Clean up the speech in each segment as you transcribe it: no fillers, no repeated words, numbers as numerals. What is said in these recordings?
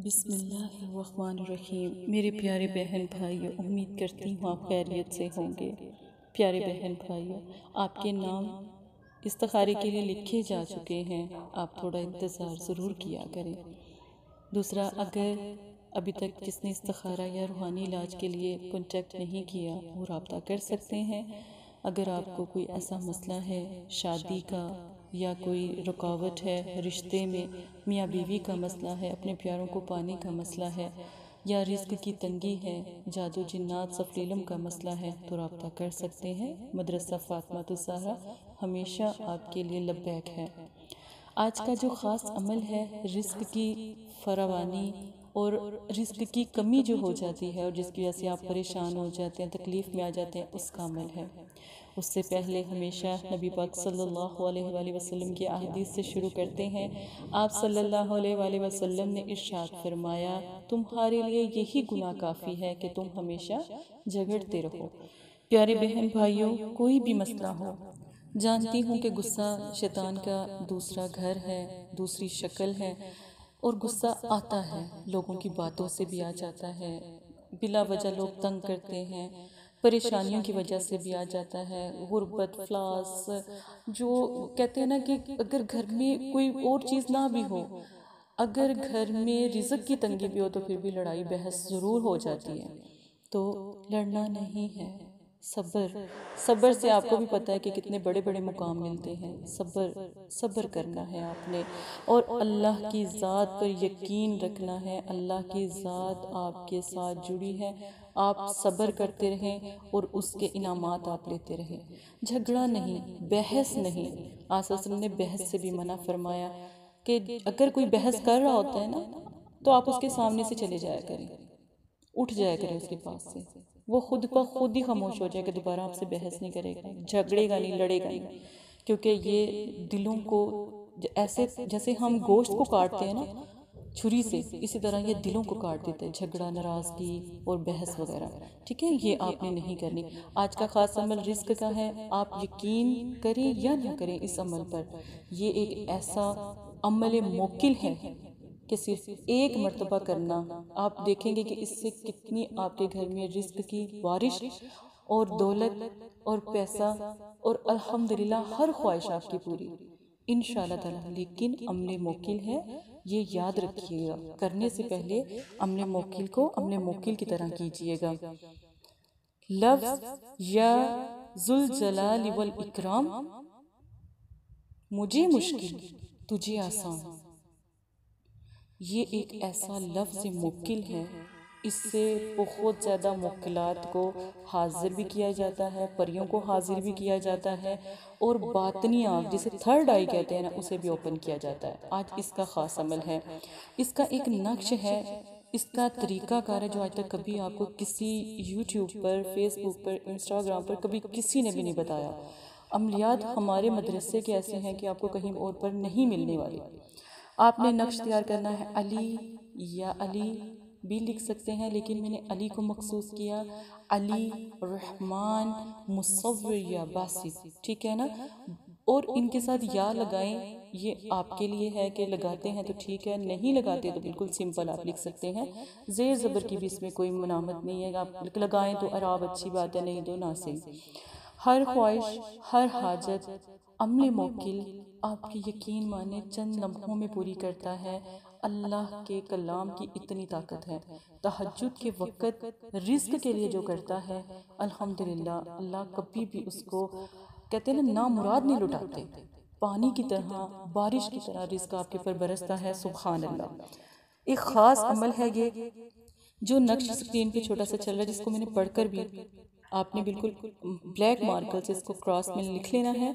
بسم اللہ الرحمن الرحیم۔ میرے پیارے بہن بھائیو، امید کرتی ہوں آپ خیریت سے ہوں گے۔ پیارے بہن بھائیو، آپ کے نام استخارے کے لیے لکھے جا چکے ہیں، آپ تھوڑا انتظار ضرور کیا کریں۔ دوسرا، اگر ابھی تک جس نے استخارہ یا روحانی علاج کے لیے کنٹیکٹ نہیں کیا، وہ رابطہ کر سکتے ہیں۔ اگر آپ کو کوئی ایسا مسئلہ ہے شادی کا، یا کوئی رکاوٹ ہے رشتے میں، میاں بیوی کا مسئلہ ہے، اپنے پیاروں کو پانے کا مسئلہ ہے، یا رزق کی تنگی ہے، جادو جنات سفلیلم کا مسئلہ ہے، تو رابطہ کر سکتے ہیں۔ مدرسہ فاطمہ الزہرا ہمیشہ آپ کے لیے لبیک ہے۔ آج کا جو خاص عمل ہے، رزق کی فراوانی اور رزق کی کمی جو ہو جاتی ہے اور جس کی وجہ سے آپ پریشان ہو جاتے ہیں، تکلیف میں آ جاتے ہیں، اس کا عمل ہے۔ اس سے پہلے ہمیشہ نبی پاک صلی اللہ علیہ وآلہ وسلم کی احادیث سے شروع کرتے ہیں۔ آپ صلی اللہ علیہ وآلہ وسلم نے ارشاد فرمایا، تمہارے لیے یہی گناہ کافی ہے کہ تم ہمیشہ جھگڑتے رہو۔ پیارے بہن بھائیوں، کوئی بھی مسئلہ ہو، جانتی ہوں کہ غصہ شیطان کا دوسرا گھر ہے، دوسری شکل ہے، اور غصہ آتا ہے، لوگوں کی باتوں سے بھی آ جاتا ہے، بلا وجہ لوگ تنگ کرتے ہیں، پریشانیوں کی وجہ سے بھی آ جاتا ہے، غربت، افلاس، جو کہتے ہیں نا کہ اگر گھر میں کوئی اور چیز نہ بھی ہو، اگر گھر میں رزق کی تنگی بھی ہو تو پھر بھی لڑائی بحث ضرور ہو جاتی ہے۔ تو لڑنا نہیں ہے، صبر سے آپ کو بھی پتہ ہے کہ کتنے بڑے بڑے مقام ملتے ہیں۔ صبر کرنا ہے آپ نے، اور اللہ کی ذات پر یقین رکھنا ہے۔ اللہ کی ذات آپ کے ساتھ جڑی ہے، آپ صبر کرتے رہیں اور اس کے انعامات آپ لیتے رہیں۔ جھگڑا نہیں، بحث نہیں۔ آن صلی اللہ علیہ وسلم نے بحث سے بھی منع فرمایا کہ اگر کوئی بحث کر رہا ہوتا ہے نا، تو آپ اس کے سامنے سے چلے جایا کریں، اٹھ جایا کریں اس کے پاس سے، وہ خود بخود ہی خاموش ہو جائے کہ دوبارہ آپ سے بحث نہیں کرے گا، جھگڑے گا نہیں، لڑے گا نہیں۔ کیونکہ یہ دلوں کو ایسے جیسے ہم گوشت کو کاٹتے ہیں نا چھری سے، اسی طرح یہ دلوں کو کاٹ دیتا ہے، جھگڑا، ناراضگی اور بحث وغیرہ۔ ٹھیک ہے، یہ آپ نے نہیں کرنی۔ آج کا خاص عمل رزق کا ہے، آپ یقین کریں یا نہ کریں اس عمل پر، یہ ایک ایسا عمل موکل ہے کہ صرف ایک مرتبہ کرنا، آپ دیکھیں گے کہ اس سے کتنی آپ کے گھر میں رزق کی بارش اور دولت اور پیسہ اور الحمدللہ ہر خواہش آپ کی پوری انشاءاللہ تعالی۔ لیکن عمل موکل ہے، یہ یاد رکھیے گا، کرنے سے پہلے عمل موکل کو عمل موکل کی طرح کیجئے گا۔ لفظ یا ذوالجلال والاکرام، مجھے مشکل تجھے آسان، یہ ایک ایسا لفظ موکل ہے، اس سے بہت زیادہ موکلات کو حاضر بھی کیا جاتا ہے، پریوں کو حاضر بھی کیا جاتا ہے، اور باطنی آنکھ جسے تھرڈ آئی کہتے ہیں نا، اسے بھی اوپن کیا جاتا ہے۔ آج اس کا خاص عمل ہے، اس کا ایک نقش ہے، اس کا طریقہ کار ہے جو آج تک کبھی آپ کو کسی یوٹیوب پر، فیس بک پر، انسٹاگرام پر کبھی کسی نے بھی نہیں بتایا۔ عملیات ہمارے مدرسے کے ایسے ہیں کہ آپ کو کہیں اور پر نہیں ملنے والے۔ آپ نے نقش تیار کرنا ہے، علی یا علی بھی لکھ سکتے ہیں، لیکن میں نے علی کو مخصوص کیا، علی، رحمان، مصور یا باسط، ٹھیک ہے نا؟ اور ان کے ساتھ یا لگائیں، یہ آپ کے لیے ہے کہ لگاتے ہیں تو ٹھیک ہے، نہیں لگاتے تو بالکل سمپل آپ لکھ سکتے ہیں۔ زیر زبر کی بھی اس میں کوئی منامت نہیں ہے، آپ لگائیں تو عراب اچھی بات ہے، نہیں تو نہ صحیح۔ ہر خواہش، ہر حاجت، عمل موکل آپ کی یقین مانے چند لمحوں میں پوری کرتا ہے۔ اللہ کے کلام کی اتنی طاقت ہے۔ تہجد کے وقت رزق کے لیے جو کرتا ہے، الحمدللہ اللہ کبھی بھی اس کو کہتے ہیں نا نامراد نہیں لٹاتے، پانی کی طرح، بارش کی طرح رزق آپ کے پر برستا ہے، سبحان اللہ۔ ایک خاص عمل ہے یہ، جو نقش سکرین پہ چھوٹا سا چل رہا ہے، جس کو میں نے پڑھ کر بھی آپ نے بالکل بلیک مارکر سے اس کو کراس میں لکھ لینا ہے،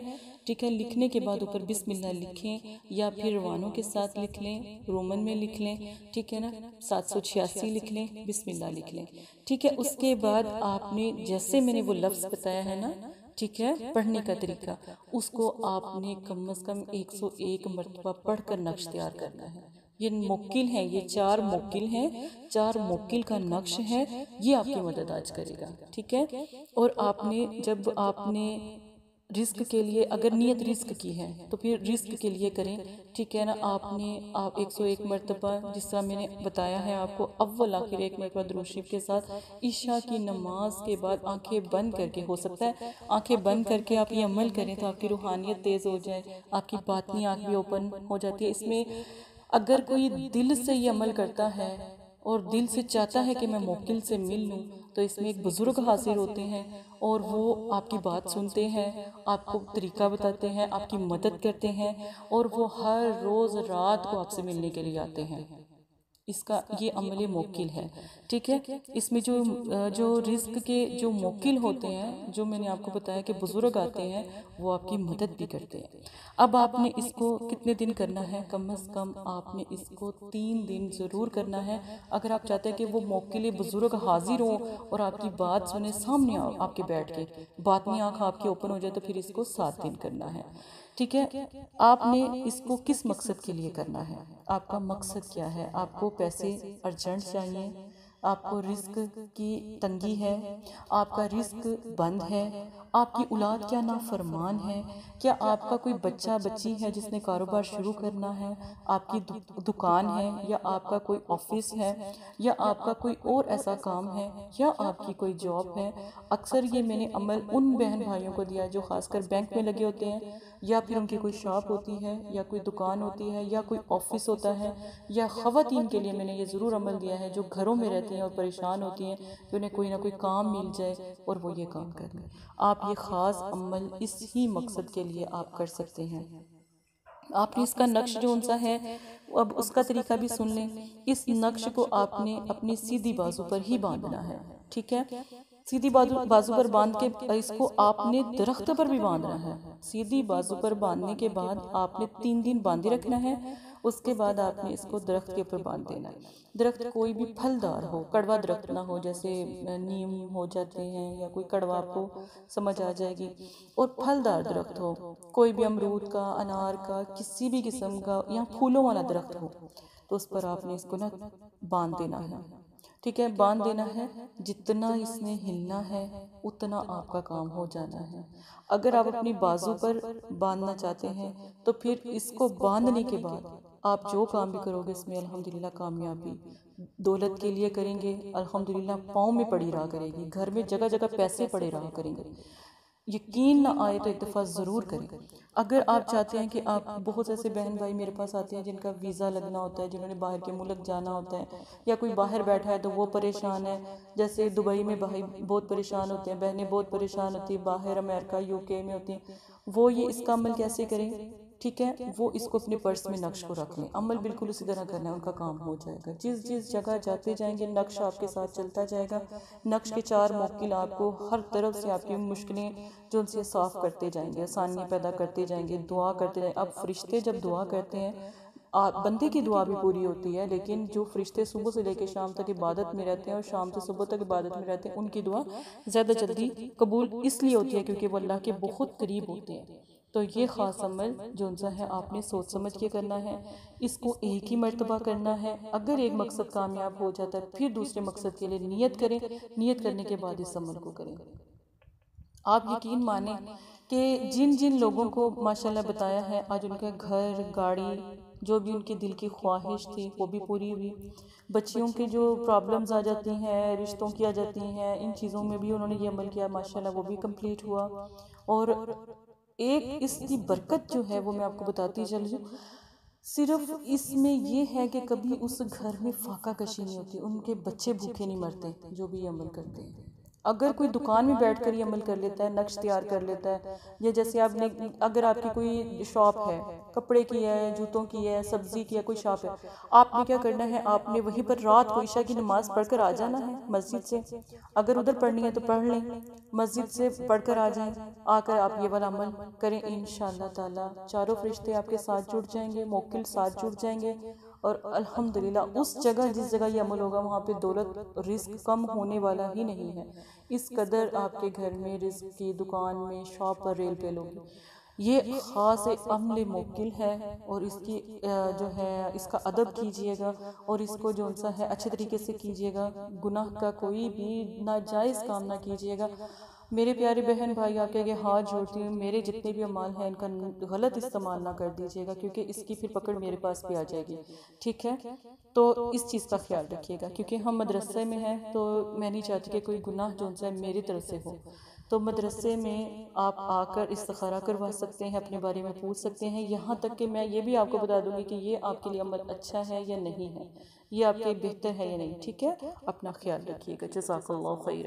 ٹھیک ہے؟ لکھنے کے بعد اوپر بسم اللہ لکھیں، یا پھر روانوں کے ساتھ لکھ لیں، رومن میں لکھ لیں، ٹھیک ہے نا؟ 786 لکھ لیں، بسم اللہ لکھ لیں، ٹھیک ہے؟ اس کے بعد آپ نے جیسے میں نے وہ لفظ بتایا ہے نا، ٹھیک ہے، پڑھنے کا طریقہ، اس کو آپ نے کم از کم 101 مرتبہ پڑھ کر نقش تیار کرنا ہے۔ یہ موکل ہیں، یہ 4 موکل ہیں، 4 موکل کا نقش ہے، یہ آپ کی مدد آج کرے گا، ٹھیک ہے؟ اور آپ نے جب آپ نے رزق کے لیے اگر نیت رزق کی ہے تو پھر رزق کے لیے کریں، ٹھیک ہے نا۔ آپ 101 مرتبہ جس طرح میں نے بتایا ہے آپ کو، اول آخر 1 مرتبہ درود شریف کے ساتھ عشاء کی نماز کے بعد آنکھیں بند کر کے، ہو سکتا ہے آنکھیں بند کر کے آپ یہ عمل کریں تو آپ کی روحانیت تیز ہو جائے، آپ کی باطنی آنکھ بھی اوپن ہو جاتی ہے۔ اس میں اگر کوئی دل سے یہ عمل کرتا ہے اور دل سے چاہتا ہے کہ میں موکل سے مل لوں، تو اس میں ایک بزرگ حاضر ہوتے ہیں اور وہ آپ کی بات سنتے ہیں، آپ کو طریقہ بتاتے ہیں، آپ کی مدد کرتے ہیں، اور وہ ہر روز رات کو آپ سے ملنے کے لیے آتے ہیں۔ اس کا یہ عمل موکل ہے، ٹھیک ہے۔ اس میں جو رزق کے جو موکل ہوتے ہیں، جو میں نے آپ کو بتایا کہ بزرگ آتے ہیں، وہ آپ کی مدد بھی کرتے ہیں۔ اب آپ نے اس کو کتنے دن کرنا ہے؟ کم از کم آپ نے اس کو 3 دن ضرور کرنا ہے۔ اگر آپ چاہتے ہیں کہ وہ موکل بزرگ حاضر ہوں اور آپ کی بات سنیں سامنے آپ کے بیٹھ کے، باطنی آنکھ آپ کی اوپن ہو جائے، تو پھر اس کو 7 دن کرنا ہے، ٹھیک ہے۔ آپ نے اس کو کس مقصد کے لیے کرنا ہے؟ آپ کا مقصد کیا ہے؟ آپ کو پیسے ارجنٹ چاہیے، آپ کو رزق کی تنگی ہے، آپ کا رزق بند ہے، آپ کی اولاد کیا نافرمان ہے، کیا آپ کا کوئی بچہ بچی ہے جس نے کاروبار شروع کرنا ہے، آپ کی دکان ہے، یا آپ کا کوئی آفس ہے، یا آپ کا کوئی اور ایسا کام ہے، یا آپ کی کوئی جاب ہے۔ اکثر یہ میں نے عمل ان بہن بھائیوں کو دیا جو خاص کر بینک میں لگے ہوتے ہیں، یا پھر ان کی کوئی شاپ ہوتی ہے، یا کوئی دکان ہوتی ہے، یا کوئی آفس ہوتا ہے، یا خواتین کے لیے میں نے یہ ضرور عمل دیا ہے جو گھروں میں رہتی ہیں اور پریشان ہوتی ہیں کہ انہیں کوئی نہ کوئی کام مل جائے اور وہ یہ کام کر لیں۔ آپ یہ خاص عمل اس ہی مقصد کے لیے آپ کر سکتے ہیں۔ آپ نے اس کا نقش جو انسا ہے، اب اس کا طریقہ بھی سن لیں۔ اس نقش کو آپ نے اپنی سیدھی بازو پر ہی باندھنا ہے، ٹھیک ہے۔ سیدھی بازو پر باندھ کے اس کو آپ نے درخت پر بھی باندھنا ہے۔ سیدھی بازو پر باندھنے کے بعد آپ نے 3 دن باندھے رکھنا ہے، اس کے بعد آپ نے اس کو درخت کے اوپر باندھ دینا ہے۔ درخت کوئی بھی پھلدار ہو، کڑوا درخت نہ ہو، جیسے نیم ہو جاتے ہیں یا کوئی کڑوا آپ کو سمجھ آ جائے گی، اور پھلدار درخت ہو، کوئی بھی امرود کا، انار کا، کسی بھی قسم کا، یا پھولوں والا درخت ہو، تو اس پر آپ نے اس کو نا باندھ دینا ہے، ٹھیک ہے۔ باندھ دینا ہے، جتنا اس نے ہلنا ہے اتنا آپ کا کام ہو جانا ہے۔ اگر آپ اپنی بازو پر باندھنا چاہتے ہیں تو پھر اس کو باندھنے کے بعد آپ جو کام بھی کرو گے اس میں الحمدللہ کامیابی، دولت کے لیے کریں گے الحمدللہ پاؤں میں پڑی رہا کرے گی، گھر میں جگہ جگہ پیسے پڑے رہا کریں گے۔ یقین نہ آئے تو ایک دفعہ ضرور کریں۔ اگر آپ چاہتے ہیں کہ آپ، بہت سے ایسے بہن بھائی میرے پاس آتے ہیں جن کا ویزا لگنا ہوتا ہے، جنہوں نے باہر کے ملک جانا ہوتا ہے، یا کوئی باہر بیٹھا ہے تو وہ پریشان ہے، جیسے دبئی میں بھائی بہت پریشان ہوتے ہیں، بہنیں بہت پریشان ہوتی ہیں، باہر امریکہ UK میں ہوتی ہیں، وہ یہ اس کا عمل کیسے کریں؟ ٹھیک ہے، وہ اس کو اپنے پرس میں نقش کو رکھ لیں، عمل بالکل اسی طرح کرنا ہے، ان کا کام ہو جائے گا۔ جس جگہ جاتے جائیں گے نقش آپ کے ساتھ چلتا جائے گا، نقش کے 4 موکل آپ کو ہر طرف سے آپ کی مشکلیں جو ان سے صاف کرتے جائیں گے، آسانیاں پیدا کرتے جائیں گے، دعا کرتے جائیں گے۔ اب فرشتے جب دعا کرتے ہیں، بندے کی دعا بھی پوری ہوتی ہے، لیکن جو فرشتے صبح سے لے کے شام تک عبادت میں رہتے ہیں اور شام سے صبح تک عبادت میں رہتے ہیں، ان کی دعا زیادہ جلدی قبول اس لیے ہوتی ہے کیونکہ وہ اللہ کے بہت قریب ہوتے ہیں۔ تو یہ خاص عمل جو انسا ہے آپ نے سوچ سمجھ کے کرنا ہے، اس کو ایک ہی مرتبہ کرنا ہے۔ اگر ایک مقصد کامیاب ہو جاتا ہے پھر دوسرے مقصد کے لیے نیت کریں، نیت کرنے کے بعد اس عمل کو کریں۔ آپ یقین مانیں کہ جن لوگوں کو ماشاءاللہ بتایا ہے، آج ان کا گھر، گاڑی، جو بھی ان کی دل کی خواہش تھی وہ بھی پوری ہوئی، بچیوں کے جو پرابلمز آ جاتی ہیں، رشتوں کی آ جاتی ہیں، ان چیزوں میں بھی انہوں نے یہ عمل کیا، ماشاءاللہ وہ بھی کمپلیٹ ہوا۔ اور ایک اس کی برکت جو ہے وہ میں آپ کو بتاتی چلوں، صرف اس میں یہ ہے کہ کبھی اس گھر میں فاقہ کشی نہیں ہوتی، ان کے بچے بھوکے نہیں مرتے جو بھی یہ عمل کرتے ہیں۔ اگر کوئی دکان میں بیٹھ کر یہ عمل کر لیتا ہے، نقش تیار کر لیتا ہے، یا جیسے آپ نے، اگر آپ کی کوئی شاپ ہے، کپڑے کی ہے، جوتوں کی ہے، سبزی کی ہے، کوئی شاپ ہے، آپ نے کیا کرنا ہے، آپ نے وہیں پر رات کو عشاء کی نماز پڑھ کر آ جانا ہے مسجد سے۔ اگر ادھر پڑھنی ہے تو پڑھ لیں، مسجد سے پڑھ کر آ جائیں، آ کر آپ یہ والا عمل کریں، انشاءاللہ تعالی چاروں فرشتے آپ کے ساتھ جڑ جائیں گے، موکل ساتھ جڑ جائیں گے، اور الحمدللہ اس جگہ جس جگہ یہ عمل ہوگا وہاں پہ دولت رزق کم ہونے والا ہی نہیں ہے۔ اس قدر آپ کے گھر میں، رزق کی دکان میں، شاپ پر ریل پیل ہوگی۔ یہ خاص عمل موکل ہے، اور اس کی جو ہے اس کا ادب کیجئے گا، اور اس کو جو انسا ہے اچھے طریقے سے کیجئے گا، گناہ کا کوئی بھی ناجائز کام نہ کیجئے گا۔ میرے پیارے بہن بھائی آپ کے آگے ہاتھ جوڑتی ہوں، میرے جتنے بھی اعمال ہیں ان کا غلط استعمال نہ کر دیجیے گا، کیونکہ اس کی پھر پکڑ میرے پاس بھی آ جائے گی، ٹھیک ہے؟ تو اس چیز کا خیال رکھیے گا، کیونکہ ہم مدرسے میں ہیں تو میں نہیں چاہتی کہ کوئی گناہ جو ہے میری طرف سے ہو۔ تو مدرسے میں آپ آ کر استخارہ کروا سکتے ہیں، اپنے بارے میں پوچھ سکتے ہیں، یہاں تک کہ میں یہ بھی آپ کو بتا دوں گی کہ یہ آپ کے لیے عمل اچھا ہے یا نہیں ہے، یہ آپ کے بہتر ہے یا نہیں، ٹھیک ہے؟ اپنا خیال رکھیے گا، جزاک اللہ خیر۔